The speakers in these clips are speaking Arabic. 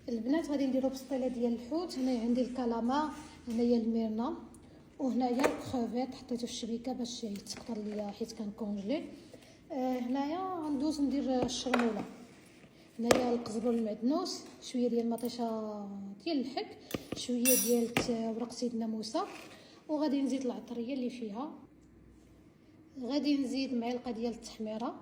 البنات غادي نديرو بسطيله ديال الحوت. هنايا عندي الكالامار، هنايا الميرنا، وهنايا الكروفيت حطيته في الشبيكه باش يتقطر ليا حيت كان كونجلي. هنايا غندوز ندير الشرموله. هنايا القزبر المعدنوس، شويه ديال المطيشه ديال الحك، شويه ديال ورق سيدنا موسى، وغادي نزيد العطريه اللي فيها. غادي نزيد معلقه ديال التحميره،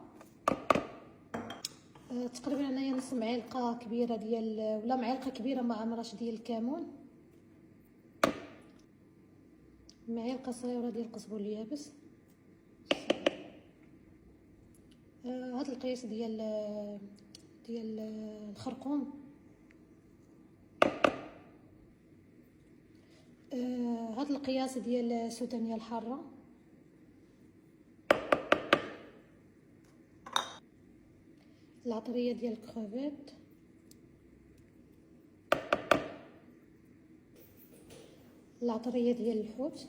تقريبا هنايا نص معلقه كبيره ديال ولا معلقه كبيره ما عمرش ديال الكمون، معلقه صغيره ديال القزبر اليابس. هاد القياس ديال الخرقوم. هاد القياس ديال السودانيه الحاره. العطريه ديال الكروفيت، العطريه ديال الحوت.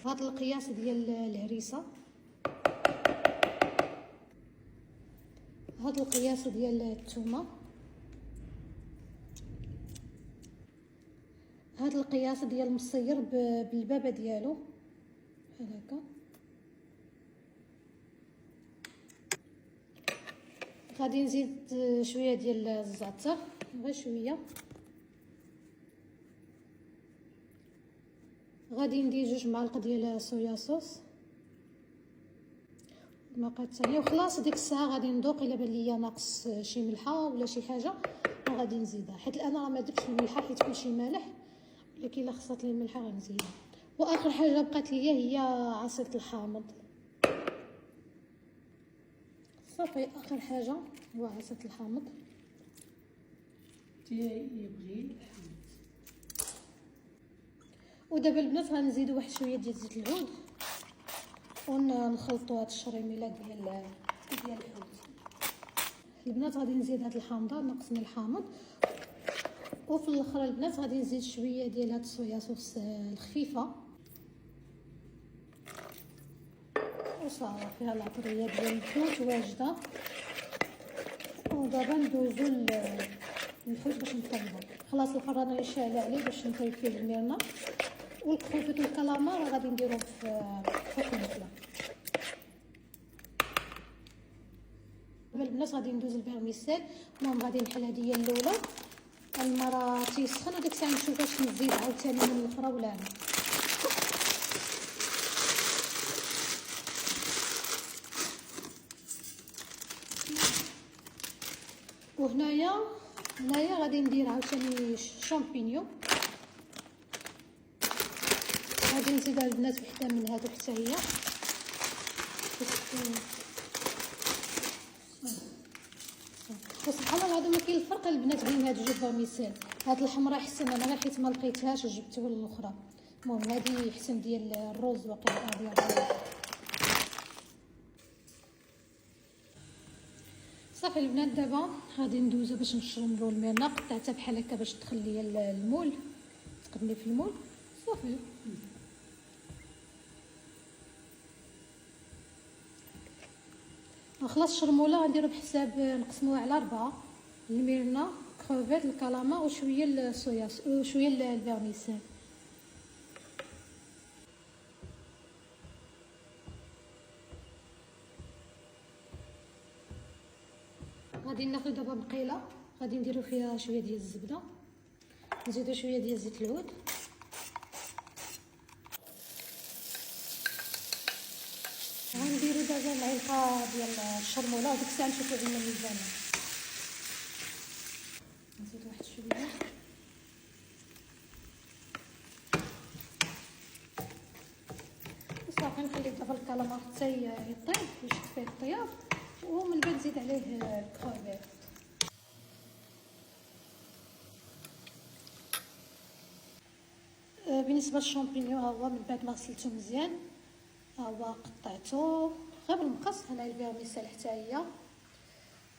هاد القياس ديال الهريسه. هاد القياس ديال الثومه. هاد القياس ديال المصير بالبابه ديالو بحال هكا. غادي نزيد شويه ديال الزعتر، غير شويه. غادي ندير 2 معالق ديال الصويا صوص، المعلقه الثانيه. وخلاص ديك الساعه غادي نذوق الا بان ليا ناقص شي ملحه ولا شي حاجه غادي نزيدها، حيت انا راه ما درتش الملحه حيت كلشي مالح، ولكن الا خصات لي الملحه غنزيدها. واخر حاجه بقات ليا هي عصير الحامض. صافي اخر حاجه هو عصير الحامض يبغي. ودابا البنات غنزيدو واحد شويه ديال زيت العود ونخلطوا هاد الشريميله ديال الحوت. البنات غادي نزيد هاد الحامضه، نقص من الحامض. وفي الاخر البنات غادي نزيد شويه ديال هاد الصويا صوص الخفيفه، وصافي العطريه ديال الحوت واجده. ودابا ندوزو الحوت باش نطيبو. خلاص الفران راه شاعله عليه باش نطيب فيه الميرنا، والكروفيت والكالامار غادي نديروه فوق المقله. دابا البنات غادي ندوز الفيرميسيل. المهم غادي نحل هذه هي الاولى، المرة تيسخن وديك الساعه نشوف واش نزيد عاوتاني من الاخرى ولا لا. وهنايا غادي ندير عاوتاني شامبينيون. غادي نزيدها البنات وحده من هادو حتى هي. وسبحان الله العظيم ما كاين الفرق البنات بين هاد جوج فيرميسيل. هاد الحمراء احسن، انا غير حيت ما لقيتهاش جبت الاخرى. المهم هادي احسن ديال الروز واقيلا ديال الروز. صافي البنات دابا غادي ندوزو باش نشرملو الميرنا. قطعتها بحال هكا باش تدخل ليا المول، تقدني في المول. صافي خلاص الشرموله غنديرو بحساب نقسموها على 4: الميرنا، كروفيت، الكالامار وشويه الصويا وشويه الفيرميسيل. غادي ناخذ دابا مقيله، غادي نديرو فيها شويه ديال الزبده، نزيدو شويه ديال زيت العود، غنديرو دابا معلقه ديال الشرموله وديك الساعه نشوفو عندنا الميزان. نزيد واحد شويه، وصافي نخلي دابا الكالامار حتى يطيب يشد فيه الطياب، ومن بعد نزيد عليه الكروفيت. بالنسبه للشامبينيون ها هو من بعد ما غسلته مزيان ها هو قطعته غير بالمقص. هنا الفيرميسيل حتى هي،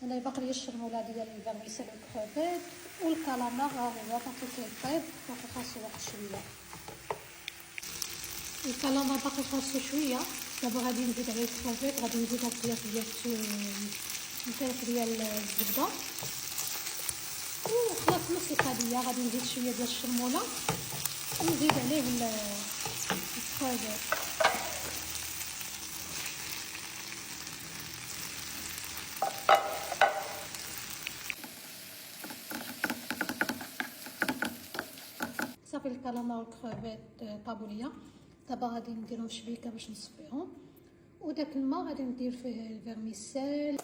هنا باقي لي الشرموله ديال الفيرميسيل والكروفيت والكالامار ها هو باقي كيطيب، باقي خاصو واحد شويه. الكالامار باقي خاصو شويه. دابا غادي نزيد عليه الكروفيت، غادي نزيد هاد الكلاص ديال الزبده الانتقاليه غادي نزيد شويه ديال الشمونه ونزيد عليه الكروفيت. صافي الكالامار والكروفيت طابوا ليا. دابا غادي نديرهم في شبيكه باش نصفيهم، وداك الماء غادي ندير فيه الفيرميسيل.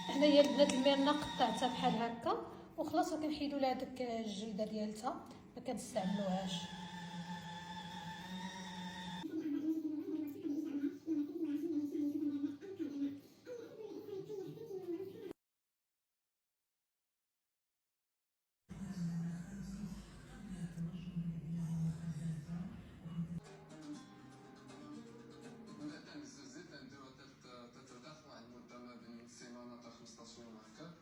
هنايا البنات الميرنا قطعتها بحال هكا وخلاص، وكنحيدوا لها داك الجلده ديالتها ما كنستعملوهاش. الزيت نديروها تتغلف واحد المده ما بين سيمانه حتى 15 يوم هكاك،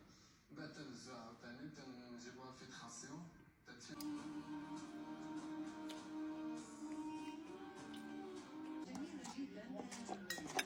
بعد تنهزوها عاوتاني تنجيبوها فيلتراسيون جميله جدا.